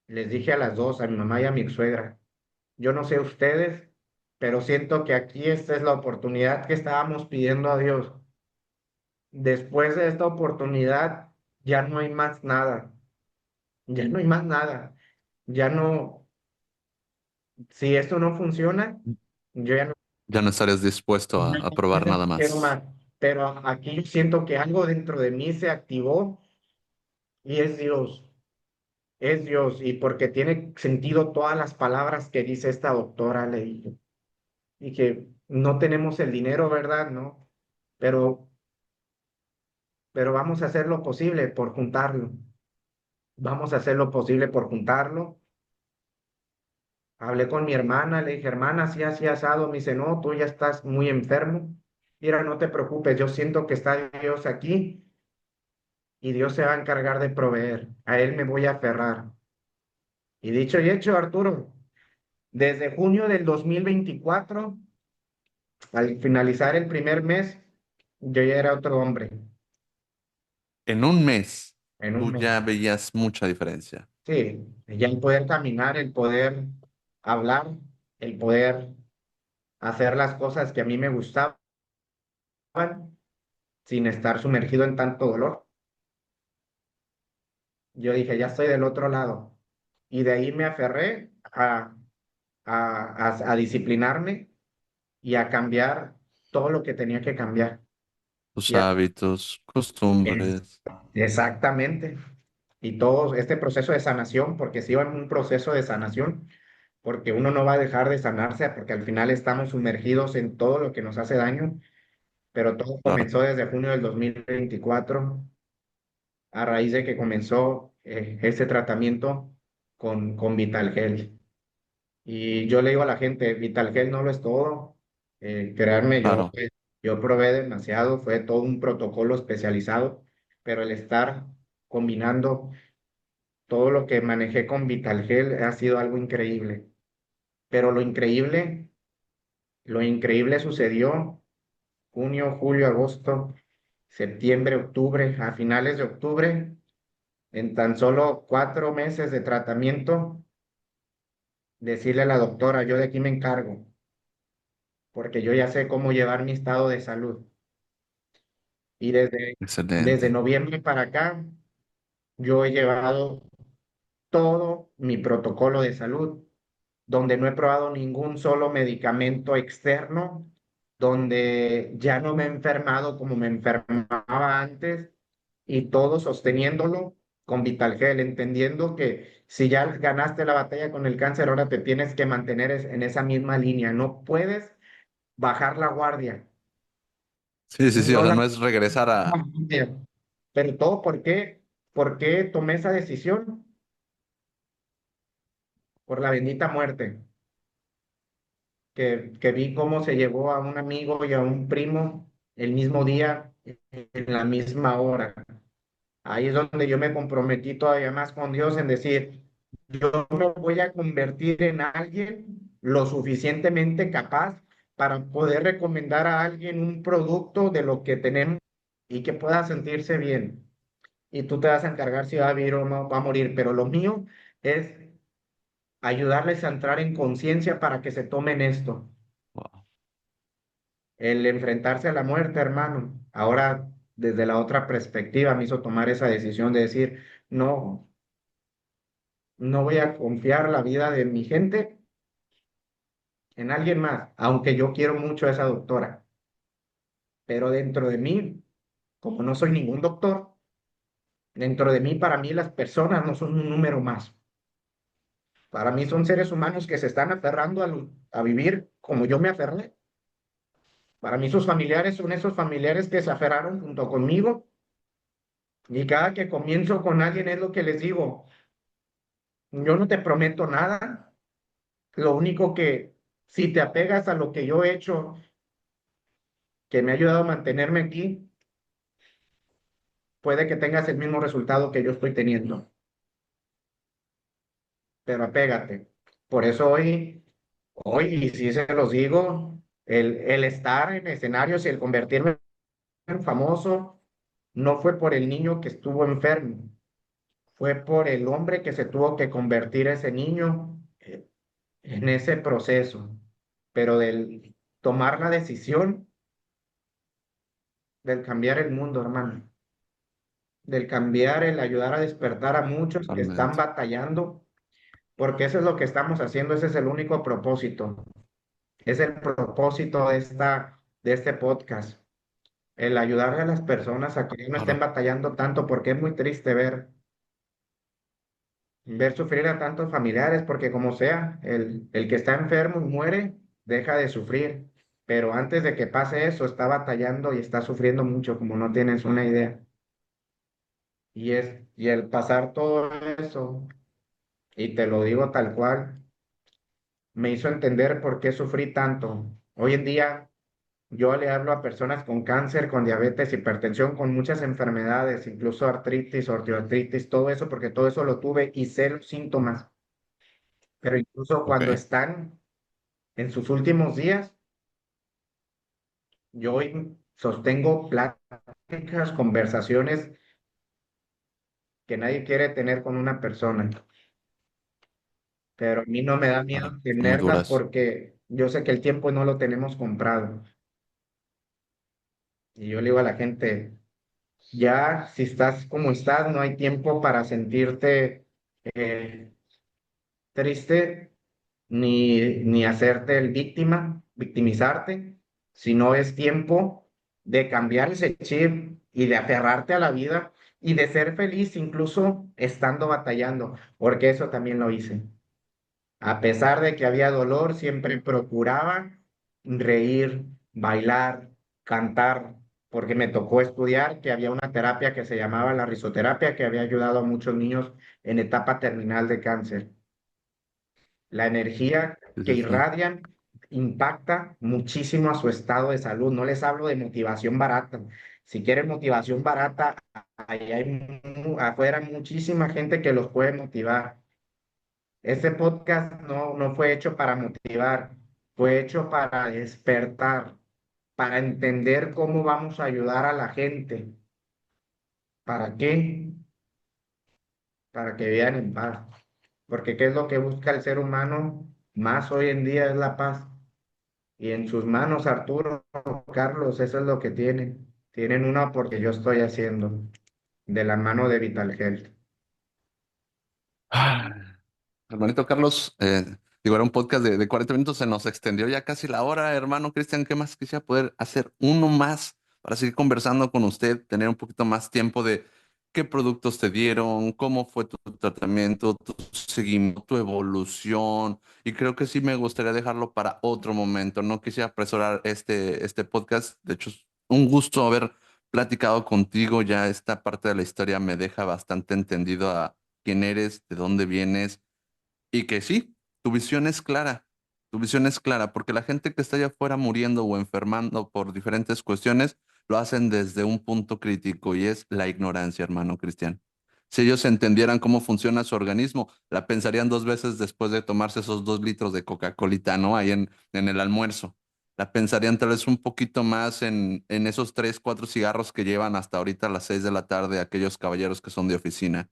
les dije a las dos, a mi mamá y a mi suegra, yo no sé ustedes, pero siento que aquí esta es la oportunidad que estábamos pidiendo a Dios. Después de esta oportunidad, ya no hay más nada, ya no hay más nada, ya no, si esto no funciona, yo ya no, Ya no estarías dispuesto a probar ya no nada quiero más. más. Pero aquí yo siento que algo dentro de mí se activó y es Dios, y porque tiene sentido todas las palabras que dice esta doctora, le dije, y que no tenemos el dinero, ¿verdad? ¿No? Pero, pero vamos a hacer lo posible por juntarlo. Vamos a hacer lo posible por juntarlo. Hablé con mi hermana, le dije, hermana, así así asado. Me dice, no, tú ya estás muy enfermo. Mira, no te preocupes, yo siento que está Dios aquí y Dios se va a encargar de proveer. A Él me voy a aferrar. Y dicho y hecho, Arturo, desde junio del 2024, al finalizar el primer mes, yo ya era otro hombre, En un mes, en un tú mes. ya veías mucha diferencia. Sí, ya el poder caminar, el poder hablar, el poder hacer las cosas que a mí me gustaban sin estar sumergido en tanto dolor. Yo dije, ya estoy del otro lado. Y de ahí me aferré a disciplinarme y a cambiar todo lo que tenía que cambiar. Tus Y a- hábitos, es- costumbres. exactamente. Y todo este proceso de sanación, porque sí va en un proceso de sanación, porque uno no va a dejar de sanarse, porque al final estamos sumergidos en todo lo que nos hace daño, pero todo Claro, comenzó desde junio del 2024 a raíz de que comenzó ese tratamiento con Vitalgel. Y yo le digo a la gente, Vitalgel no lo es todo. Créanme, claro, yo probé demasiado, fue todo un protocolo especializado, pero el estar combinando todo lo que manejé con Vitalgel ha sido algo increíble. Pero lo increíble sucedió junio, julio, agosto, septiembre, octubre, a finales de octubre, en tan solo 4 meses de tratamiento, decirle a la doctora, yo de aquí me encargo, porque yo ya sé cómo llevar mi estado de salud. Y desde excelente. noviembre para acá, yo he llevado todo mi protocolo de salud, donde no he probado ningún solo medicamento externo, donde ya no me he enfermado como me enfermaba antes, y todo sosteniéndolo con Vitalgel, entendiendo que si ya ganaste la batalla con el cáncer, ahora te tienes que mantener en esa misma línea, no puedes bajar la guardia, Sí, sí, sí, o no sea, la no es regresar a... guardia. Pero todo, ¿por qué tomé esa decisión? Por la bendita muerte, que vi cómo se llevó a un amigo y a un primo el mismo día, en la misma hora. Ahí es donde yo me comprometí todavía más con Dios en decir, yo me voy a convertir en alguien lo suficientemente capaz para poder recomendar a alguien un producto de lo que tenemos y que pueda sentirse bien. Y tú te vas a encargar si va a vivir o no va a morir, pero lo mío es ayudarles a entrar en conciencia para que se tomen esto, Wow. el enfrentarse a la muerte, hermano. ahora desde la otra perspectiva me hizo tomar esa decisión de decir, no, no voy a confiar la vida de mi gente en alguien más, aunque yo quiero mucho a esa doctora, pero dentro de mí, como no soy ningún doctor, dentro de mí, para mí las personas no son un número más. Para mí son seres humanos que se están aferrando a vivir como yo me aferré. Para mí sus familiares son esos familiares que se aferraron junto conmigo y cada que comienzo con alguien es lo que les digo, yo no te prometo nada, lo único que si te apegas a lo que yo he hecho, que me ha ayudado a mantenerme aquí, puede que tengas el mismo resultado que yo estoy teniendo, pero apégate. Por eso hoy, y si se los digo, el estar en escenarios y el convertirme en famoso no fue por el niño que estuvo enfermo, fue por el hombre que se tuvo que convertir ese niño en ese proceso, pero del tomar la decisión del cambiar el mundo, hermano, del cambiar, el ayudar a despertar a muchos que están Totalmente. batallando, porque eso es lo que estamos haciendo, ese es el único propósito, es el propósito de este podcast, el ayudarle a las personas a que no estén Claro, batallando tanto, porque es muy triste ver sufrir a tantos familiares, porque como sea, el que está enfermo y muere, deja de sufrir, pero antes de que pase eso, está batallando y está sufriendo mucho, como no tienes una idea. Y el pasar todo eso, y te lo digo tal cual, me hizo entender por qué sufrí tanto. Hoy en día yo le hablo a personas con cáncer, con diabetes, hipertensión, con muchas enfermedades, incluso artritis, osteoartritis, todo eso, porque todo eso lo tuve y sé los síntomas. Pero incluso ok. cuando están en sus últimos días, yo hoy sostengo pláticas, conversaciones que nadie quiere tener con una persona, pero a mí no me da miedo Claro, son muy tenerlas duras. porque yo sé que el tiempo no lo tenemos comprado. Y yo le digo a la gente, ya si estás como estás, no hay tiempo para sentirte eh, triste ni hacerte el víctima, victimizarte, sino es tiempo de cambiar ese chip y de aferrarte a la vida y de ser feliz incluso estando batallando, porque eso también lo hice. A pesar de que había dolor, siempre procuraba reír, bailar, cantar, porque me tocó estudiar que había una terapia que se llamaba la risoterapia que había ayudado a muchos niños en etapa terminal de cáncer. La energía Sí, que sí, sí. irradian impacta muchísimo a su estado de salud. No les hablo de motivación barata. Si quieren motivación barata, ahí hay afuera muchísima gente que los puede motivar. Este podcast no fue hecho para motivar, fue hecho para despertar, para entender cómo vamos a ayudar a la gente. ¿Para qué? Para que vivan en paz. Porque ¿qué es lo que busca el ser humano más hoy en día? Es la paz. Y en sus manos, Arturo, Carlos, eso es lo que tienen. Tienen una porque yo estoy haciendo, de la mano de Vital Health. Ah, hermanito Carlos, digo, era un podcast de 40 minutos, se nos extendió ya casi la hora, hermano Cristian. ¿Qué más quisiera poder hacer? Uno más para seguir conversando con usted, tener un poquito más tiempo de qué productos te dieron, cómo fue tu tratamiento, tu seguimiento, tu evolución. Y creo que sí me gustaría dejarlo para otro momento. No quisiera apresurar este podcast. De hecho, es un gusto haber platicado contigo. Ya esta parte de la historia me deja bastante entendido a quién eres, de dónde vienes y que sí, tu visión es clara, tu visión es clara, porque la gente que está allá afuera muriendo o enfermando por diferentes cuestiones, lo hacen desde un punto crítico y es la ignorancia, hermano Cristian. Si ellos entendieran cómo funciona su organismo, la pensarían dos veces después de tomarse esos 2 litros de Coca-Colita, ¿no? Ahí en el almuerzo. La pensarían tal vez un poquito más en esos 3, 4 cigarros que llevan hasta ahorita a las 6 de la tarde aquellos caballeros que son de oficina.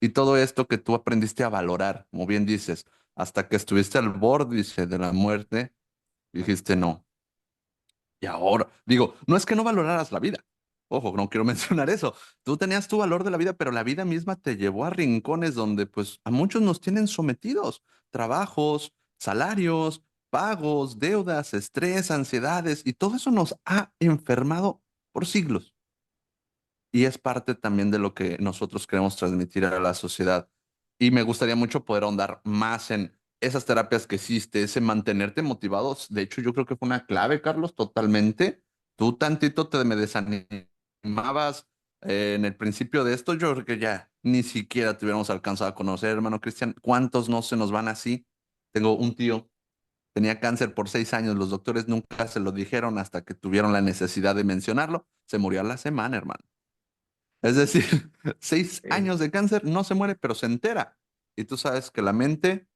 Y todo esto que tú aprendiste a valorar, como bien dices, hasta que estuviste al borde, dice, de la muerte, dijiste no. Y ahora, digo, no es que no valoraras la vida, Ojo, no quiero mencionar eso. Tú tenías tu valor de la vida, pero la vida misma te llevó a rincones donde pues a muchos nos tienen sometidos. Trabajos, salarios, pagos, deudas, estrés, ansiedades, y todo eso nos ha enfermado por siglos. Y es parte también de lo que nosotros queremos transmitir a la sociedad. Y me gustaría mucho poder ahondar más en esas terapias que hiciste, ese mantenerte motivados. De hecho, yo creo que fue una clave, Carlos, totalmente. Tú tantito te me desanimabas en el principio de esto. Yo creo que ya ni siquiera te hubiéramos alcanzado a conocer, hermano Cristian. ¿Cuántos no se nos van así? Tengo un tío, tenía cáncer por 6 años. Los doctores nunca se lo dijeron hasta que tuvieron la necesidad de mencionarlo. Se murió a la semana, hermano. Es decir, 6 años de cáncer, no se muere, pero se entera. Y tú sabes que la mente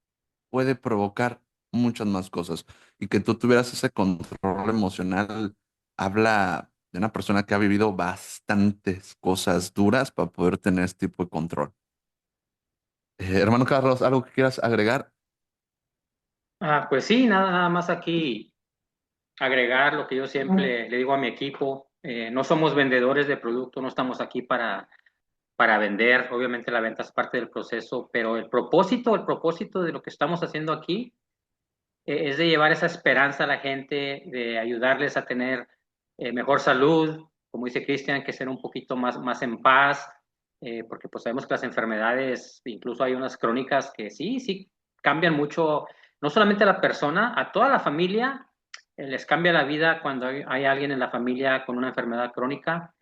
puede provocar muchas más cosas. Y que tú tuvieras ese control emocional, habla de una persona que ha vivido bastantes cosas duras para poder tener este tipo de control. Hermano Carlos, ¿algo que quieras agregar? Pues sí, nada más aquí agregar lo que yo siempre le digo a mi equipo. No somos vendedores de producto, no estamos aquí para vender. Obviamente la venta es parte del proceso, pero el propósito de lo que estamos haciendo aquí es de llevar esa esperanza a la gente, de ayudarles a tener mejor salud, como dice Cristian, que ser un poquito más en paz, porque pues sabemos que las enfermedades, incluso hay unas crónicas que sí cambian mucho, no solamente a la persona, a toda la familia, les cambia la vida cuando hay alguien en la familia con una enfermedad crónica.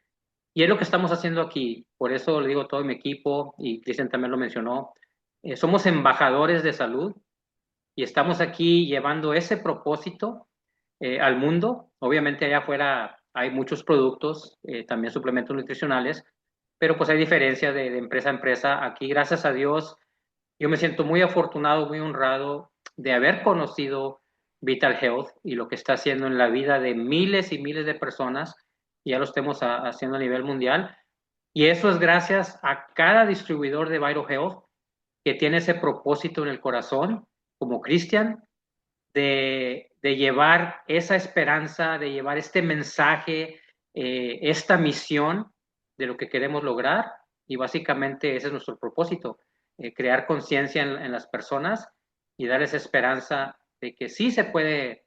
Y es lo que estamos haciendo aquí. Por eso le digo a todo mi equipo, y Cristian también lo mencionó, somos embajadores de salud y estamos aquí llevando ese propósito al mundo. Obviamente allá afuera hay muchos productos, también suplementos nutricionales, pero pues hay diferencias de empresa a empresa. Aquí, gracias a Dios, yo me siento muy afortunado, muy honrado de haber conocido Vital Health y lo que está haciendo en la vida de miles y miles de personas, y ya lo estemos haciendo a nivel mundial. Y eso es gracias a cada distribuidor de Vital Health que tiene ese propósito en el corazón, como Cristian, de llevar esa esperanza, de llevar este mensaje, esta misión de lo que queremos lograr. Y básicamente ese es nuestro propósito, crear conciencia en las personas y darles esperanza de que sí se puede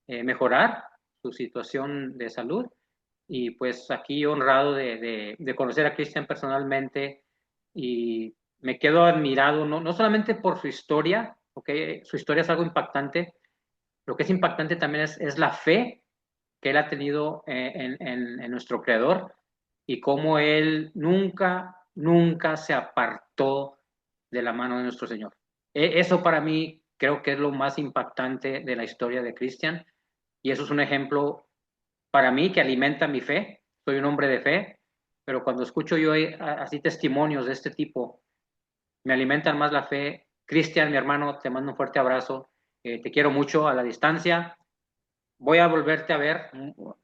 mejorar su situación de salud. Y pues aquí honrado de conocer a Cristian personalmente, y me quedo admirado, no solamente por su historia, porque su historia es algo impactante. Lo que es impactante también es la fe que él ha tenido en nuestro Creador, y cómo él nunca se apartó de la mano de nuestro Señor. Eso para mí creo que es lo más impactante de la historia de Cristian, y eso es un ejemplo para mí que alimenta mi fe. Soy un hombre de fe, pero cuando escucho yo así testimonios de este tipo, me alimentan más la fe. Cristian, mi hermano, te mando un fuerte abrazo. Te quiero mucho a la distancia. Voy a volverte a ver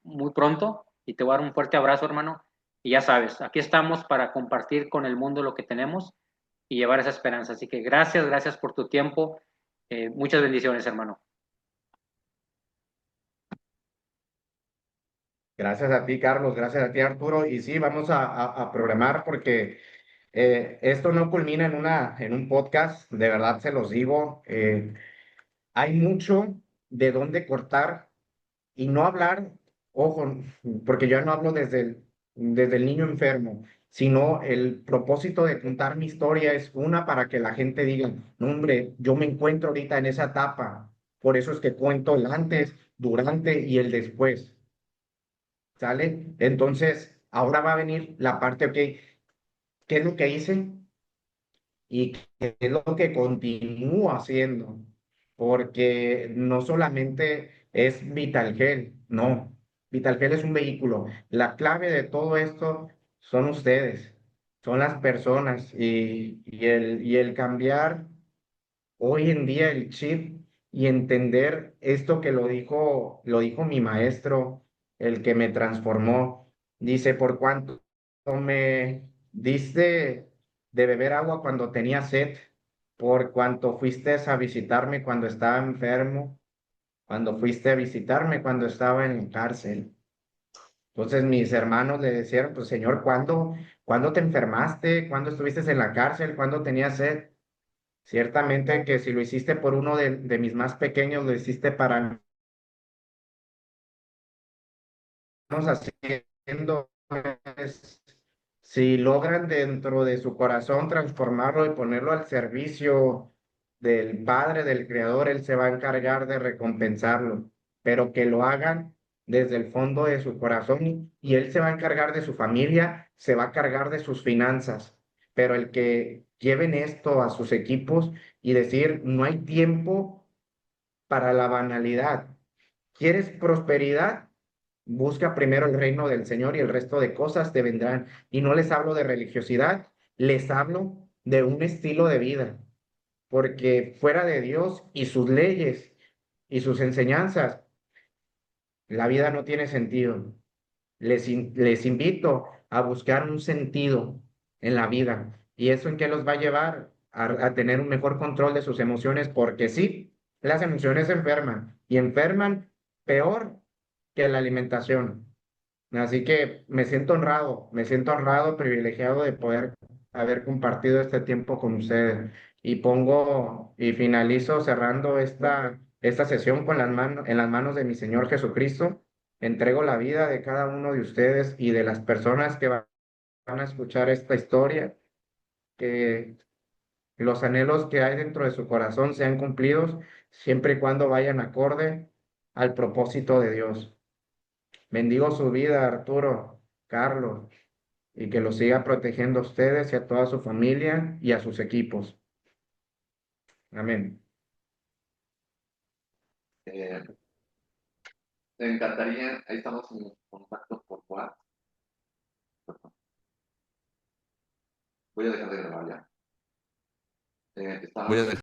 muy pronto y te voy a dar un fuerte abrazo, hermano. Y ya sabes, aquí estamos para compartir con el mundo lo que tenemos y llevar esa esperanza. Así que gracias por tu tiempo. Muchas bendiciones, hermano. Gracias a ti, Carlos, gracias a ti, Arturo. Y sí, vamos a programar porque esto no culmina en un podcast, de verdad se los digo. Hay mucho de dónde cortar y no hablar, ojo, porque yo no hablo desde el niño enfermo, sino el propósito de contar mi historia es una para que la gente diga, no, hombre, yo me encuentro ahorita en esa etapa, por eso es que cuento el antes, durante y el después, ¿sale? Entonces, ahora va a venir la parte, ok, ¿qué es lo que hice? Y qué es lo que continúo haciendo, porque no solamente es Vitalgel, no, Vitalgel es un vehículo. La clave de todo esto son ustedes, son las personas y el cambiar hoy en día el chip y entender esto que lo dijo mi maestro, el que me transformó. Dice, por cuanto me diste de beber agua cuando tenía sed, por cuanto fuiste a visitarme cuando estaba enfermo, cuando fuiste a visitarme cuando estaba en la cárcel. Entonces mis hermanos le decían, pues Señor, ¿cuándo te enfermaste? ¿Cuándo estuviste en la cárcel? ¿Cuándo tenías sed? Ciertamente que si lo hiciste por uno de mis más pequeños, lo hiciste para mí. Estamos haciendo es, si logran dentro de su corazón transformarlo y ponerlo al servicio del Padre, del Creador, Él se va a encargar de recompensarlo, pero que lo hagan desde el fondo de su corazón y Él se va a encargar de su familia, se va a encargar de sus finanzas, pero el que lleven esto a sus equipos y decir, no hay tiempo para la banalidad. ¿Quieres prosperidad? Busca primero el reino del Señor y el resto de cosas te vendrán. Y no les hablo de religiosidad, les hablo de un estilo de vida, porque fuera de Dios y sus leyes y sus enseñanzas, la vida no tiene sentido. Les invito a buscar un sentido en la vida. ¿Y eso en qué los va a llevar? A tener un mejor control de sus emociones, porque sí, las emociones enferman y enferman peor que la alimentación. Así que me siento honrado, privilegiado de poder haber compartido este tiempo con ustedes. Y pongo y finalizo cerrando esta sesión con en las manos de mi Señor Jesucristo. Entrego la vida de cada uno de ustedes y de las personas que van a escuchar esta historia, que los anhelos que hay dentro de su corazón sean cumplidos siempre y cuando vayan acorde al propósito de Dios. Bendigo su vida, Arturo, Carlos, y que los siga protegiendo a ustedes y a toda su familia y a sus equipos. Amén. Eh, Me encantaría, ahí estamos en contacto por WhatsApp. Voy a dejar de grabar ya. Voy a dejar